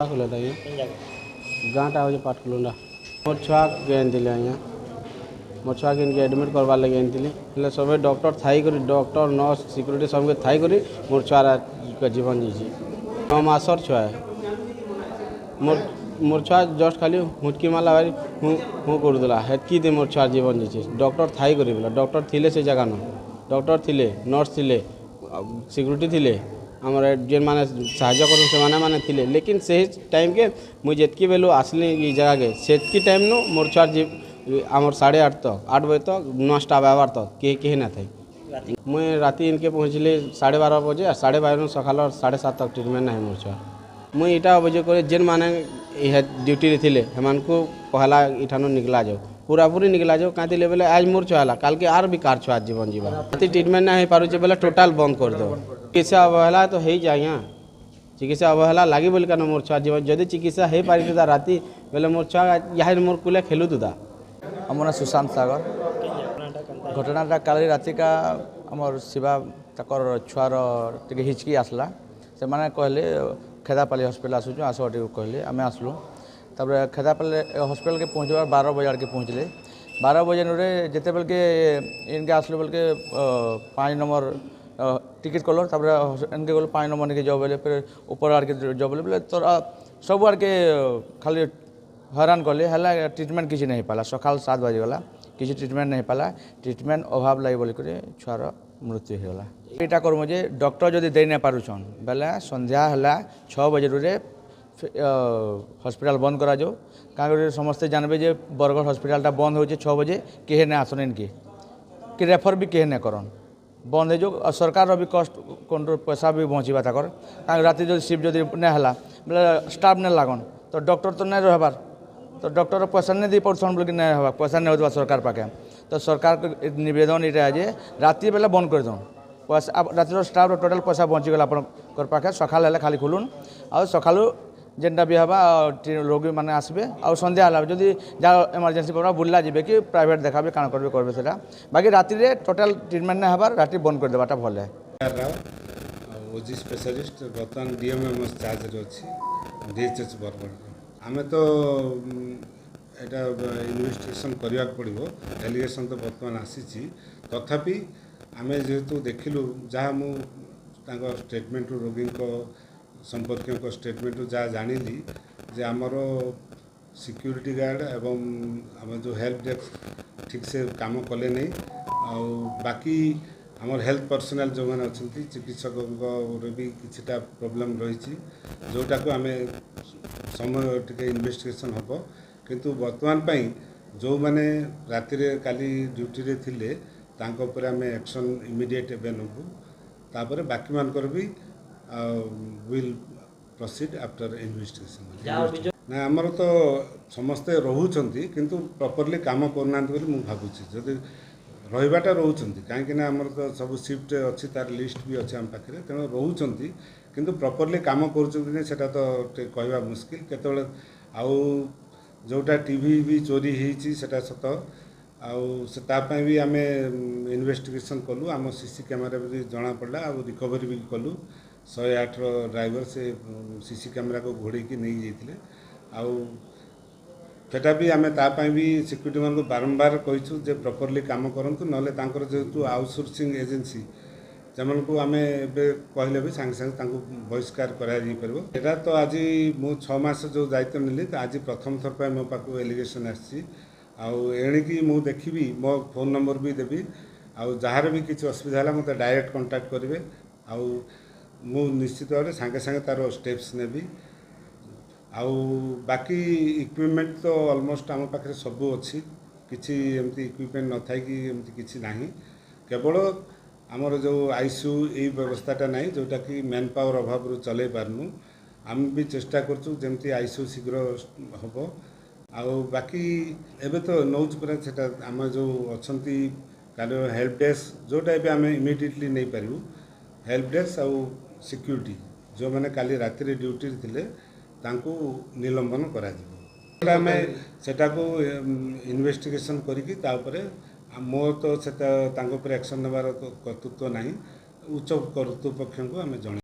गाँटा हो पाटकुलुंडा मोर छुआ के आज्ञा मोर छुआ के एडमिट करवार लगे आनी सब डॉक्टर थी डॉक्टर नर्स सिक्यूरीटी सबके थी मोर छुआर जीवन जी 9 मासर छुआ है मोर छुआ जस्ट खाली हुटकी मारला भाई हूँ करदेला हेतकी दे मोर छुआर जीवन जी डॉक्टर थी बोला डॉक्टर थिले से जगह न डॉक्टर थिले नर्स थिले सिक्यूरीटी थिले आमर जेन मैंने साहय कर माने थिले लेकिन से टाइम के मुझे जितकी बेलू आसली ये जगह के सेतकी टाइम नु मोर छुआर जी आमर 8:30 तक 8 बजे तक नॉन स्टॉप आवार तक कहीं ना थे मुझे राति इनके पहुँचली 12:30 बजे और 12:30 सकाल 7:30 तक ट्रिटमेंट ना मोर छुआ मुझे इटा अभियोग कर जेन मैंने ड्यूटी थे हेमान को कहला इठानु निकला जाओ पूरा पूरी निकला जाओ कहीं बोले आज मोर छुआला काल के आर भी कार छुआ जीवन जीवा राति ट्रिटमेंट ना हो पारे बोले टोटाल बंद कर दो चिकित्सा अवहेला तो हो जाए आज्ञा चिकित्सा अवहेला लगे बोल क्या मोर छुआ जीवन जदि चिकित्सा हो पारि था राति बोले मोर छुआ यहाँ मोर कुले खेलु था आम सुशांत सागर घटनाटा काली राति का आमर शिवा तकर छुआर टे हिचकी आसला से मैंने कहले खेदापाली हस्पिटाल आसुचु आस कहले आम आसलु तापर खेदापाली हस्पिटाल के पहुँचबार 12 बजे आड़के पहुँचले 12 बजे जिते बेल के इनके आसलु बेल के 5 नंबर टिकेट कल इनके गल 5 नंबर निके जाओ बोले फिर ऊपर आड़के जाओ बोले तो सब आड़के खाली हैरान कले है ट्रिटमेंट किसी नहीं पाला सकाल 7 बजे गला किसी ट्रिटमेंट नहीं पाला ट्रिटमेंट अभाव लगे बोलिक छुआर मृत्यु होगा यहाँ करमु जे डॉक्टर जदि दे नहीं पारुछन बेले संध्या है 6 बजे रे हॉस्पिटल बंद करा जाओ क्या समस्ते जानबे जे बरगढ़ हॉस्पिटल बंद हो 6 बजे कहे नहीं आसन इनके कि रेफर भी कहे नहीं करन बंद हो सरकार भी कस्ट कंट्रोल पैसा भी पहुँचवा तक क्या राति जो शिफ्ट जदि नहीं है बोले स्टाफ नहीं लागन तो डॉक्टर तो नहीं रहबार तो डॉक्टर पैसा नहीं दी पार्सन बोल नहीं हवा पैसा नहीं होता सरकार पाखे तो सरकार को निवेदन ये जे राति बेला बंद कर दौन पैसा रातिर स्टाफ टोटाल पैसा बचिगला आप पाखे सकाल खाली खोलुन आ सका जेनटा भी हवा रोगी मैंने आसबे आ संध्या है जदि जहाँ इमरजेंसी पड़ा बुला जी कि प्राइवेट देखा काण करेंगे करेंगे से बाकी राति टोटाल ट्रिटमेंट नहीं हबार राति बंद कर देवाटा भल है ओजी स्पेशलिस्ट बर्तमान डीएमएमएस चार्ज अच्छी डीएचएच बरगढ़ आम तो यहाँ इन्वेस्टिगेशन करने पड़ो एलिगेशन तो बर्तमान आसी तथापि आम जेहेतु देखिलु जहाँ मुझे स्टेटमेंट रोगी संपर्क स्टेटमेंट जहाँ जानिली जे आमर सिक्यूरीटी गार्ड एवं आम जो हेल्प डेस्क ठीक से काम कले नहीं आ बाकी आमर हेल्थ पर्सनाल जो मैंने अच्छा चिकित्सक भी किछिटा प्रोब्लेम रही जोटा को आम समय टे इन्वेस्टिगेशन हम किंतु वर्तमान पाई जो मैंने राति काली ड्यूटी रे थिले तांको ऊपर आम एक्शन इमिडिएट एवं नबू तापर बाकी मानकर भी विल प्रोसीड आफ्टर इन्वेस्टिगेशन ना आमर तो समस्ते रोचंती किंतु प्रॉपर्ली काम करना मुझे भावुँ जदि रहीबाटा रोचंती कहीं आमर तो सब शिफ्ट अच्छी तार लिस्ट भी अच्छे आम पाखे तेणु रोचंती किंतु प्रॉपर्ली काम करा तो कहवा मुस्किल केतबेले आउ जोटा टीवी भी चोरी होती सत आउ भी आम इन्वेस्टिगेशन कलु आम सीसी कैमेरा भी जना पड़ा आ रिकवरी भी कलु 108 ड्राइवर से सीसी कैमेरा को घोड़े नहीं जाते आटा भी आम तापाई भी सिक्यूरीटी मान बारंबार कहीचु जे प्रॉपर्ली काम करूँ ना जेहेतु आउटसोर्सिंग एजेंसी जमन को आम कहले भी सांगे सांगे बहिष्कार कर तो आज मु 6 मास जो दायित्व नेली तो आज प्रथम थर पर मो पाक एलिगेशन आसी एणिकी मु देखी मो फोन नंबर भी देवी आउ जार भी किसी असुविधा है मत डायरेक्ट कांटेक्ट करेंगे आउ मु निश्चित भाव सांगे सांगे तार स्टेप्स नेबी आउ बाकी इक्विपमेंट तो ऑलमोस्ट आम पाखे सब अच्छी किसी एमती इक्विपमेंट न थाई कि एमती किसी नाही केवल आमर जो आईसीयू ये व्यवस्थाटा ना जोटा कि मैन पावर अभाव चलै पारनु आम भी चेष्टा करचु जमती आईसीयू शीघ्र हम आउ बाकी एबे तो नौच पर सेटा आम जो अच्छी कारण हेल्प डेस्क जोटा भी आम इमिडिएटली नहीं पारू हेल्प डेस्क आउ सिक्यूरीटी जो मैंने काली राति ड्यूटी थे तांको निलंबन करा आम सेटा को इन्वेस्टिगेशन करी मोर तो एक्शन नेबार कर्तृत्व ना उच्च कर्तृपक्ष को आम जन